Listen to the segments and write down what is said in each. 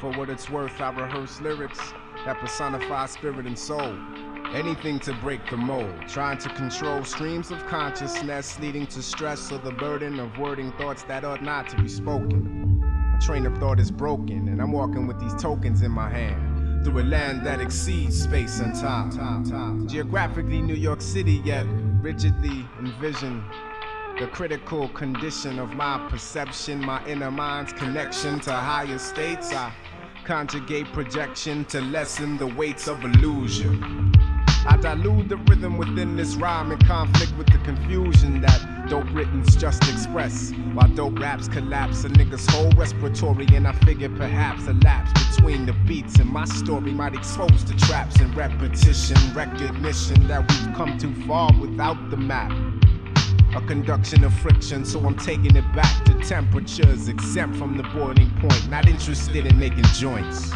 For what it's worth, I rehearse lyrics that personify spirit and soul. Anything to break the mold, trying to control streams of consciousness, leading to stress or the burden of wording thoughts that ought not to be spoken. My train of thought is broken, and I'm walking with these tokens in my hand, through a land that exceeds space and time. Geographically New York City, yet rigidly envision the critical condition of my perception, my inner mind's connection to higher states. I conjugate projection to lessen the weights of illusion. I dilute the rhythm within this rhyme in conflict with the confusion that dope writtens just express, while dope raps collapse a nigga's whole respiratory. And I figure perhaps a lapse between the beats and my story might expose the traps and repetition, recognition that we've come too far without the map. A conduction of friction, so I'm taking it back to temperatures exempt from the boiling point. Not interested in making joints,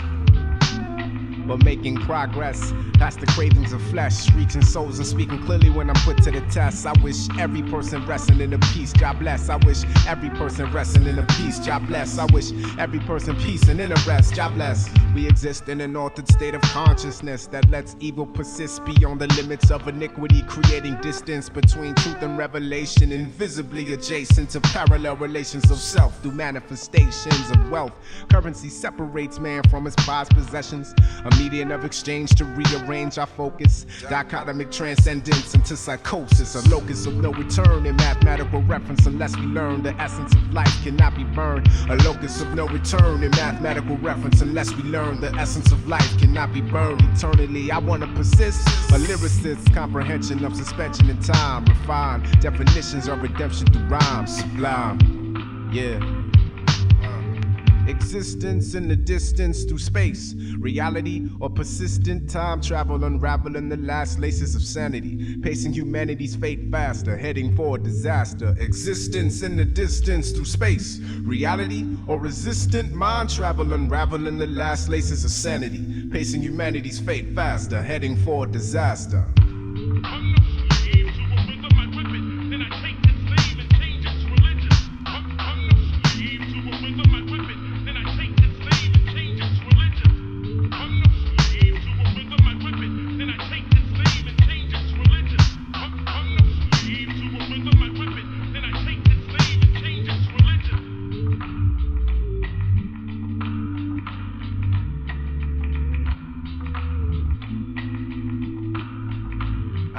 but making progress past the cravings of flesh, reaching souls and speaking clearly when I'm put to the test. I wish every person resting in a peace, God bless. I wish every person resting in a peace, God bless. I wish every person peace and inner rest, God bless. We exist in an altered state of consciousness that lets evil persist beyond the limits of iniquity, creating distance between truth and revelation, invisibly adjacent to parallel relations of self through manifestations of wealth. Currency separates man from his prized possessions, a medium of exchange to rearrange our focus. Dichotomic transcendence into psychosis, a locus of no return in mathematical reference unless we learn the essence of life cannot be burned. A locus of no return in mathematical reference unless we learn the essence of life cannot be burned eternally. I wanna persist, a lyricist's comprehension of suspension in time, refined definitions of redemption through rhyme, sublime, yeah. Existence in the distance through space, reality or persistent time travel, unraveling the last laces of sanity, pacing humanity's fate faster, heading for disaster. Existence in the distance through space, reality or resistant mind travel, unraveling the last laces of sanity, pacing humanity's fate faster, heading for disaster.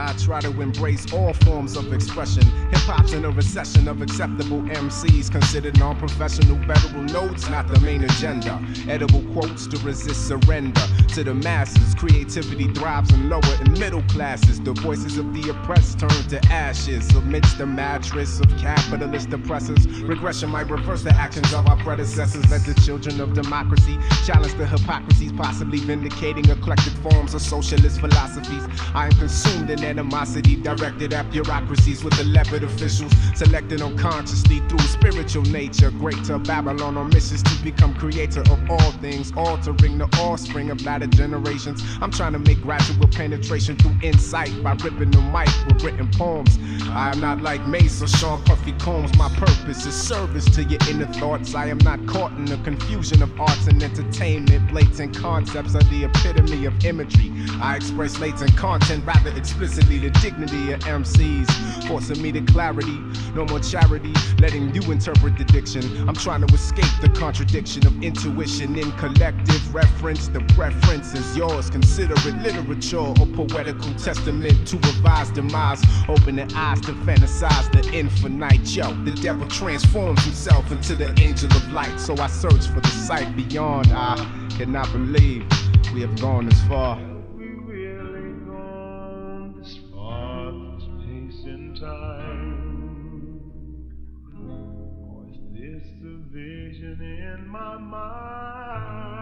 I try to embrace all forms of expression. Hip-hop's in a recession of acceptable MCs, considered non-professional federal notes, not the main agenda. Edible quotes to resist surrender to the masses. Creativity thrives in lower and middle classes. The voices of the oppressed turn to ashes amidst the mattress of capitalist oppressors. Regression might reverse the actions of our predecessors. Let the children of democracy challenge the hypocrisies, possibly vindicating eclectic forms of socialist philosophies. I am consumed in animosity directed at bureaucracies with elected officials selected unconsciously through spiritual nature. Greater Babylon on missions to become creator of all things, altering the offspring of latter generations. I'm trying to make gradual penetration through insight by ripping the mic with written poems. I am not like Mace or Sean Puffy Combs. My purpose is service to your inner thoughts. I am not caught in the confusion of arts and entertainment. Blatant concepts are the epitome of imagery. I express latent content rather explicitly. The dignity of MCs forcing me to clarity. No more charity, letting you interpret the diction. I'm trying to escape the contradiction of intuition in collective reference. The preference is yours. Consider it literature or poetical testament to revised demise. Open the eyes to fantasize the infinite. Yo, the devil transforms himself into the angel of light. So I search for the sight beyond. I cannot believe we have gone this far. Time, or is this the vision in my mind?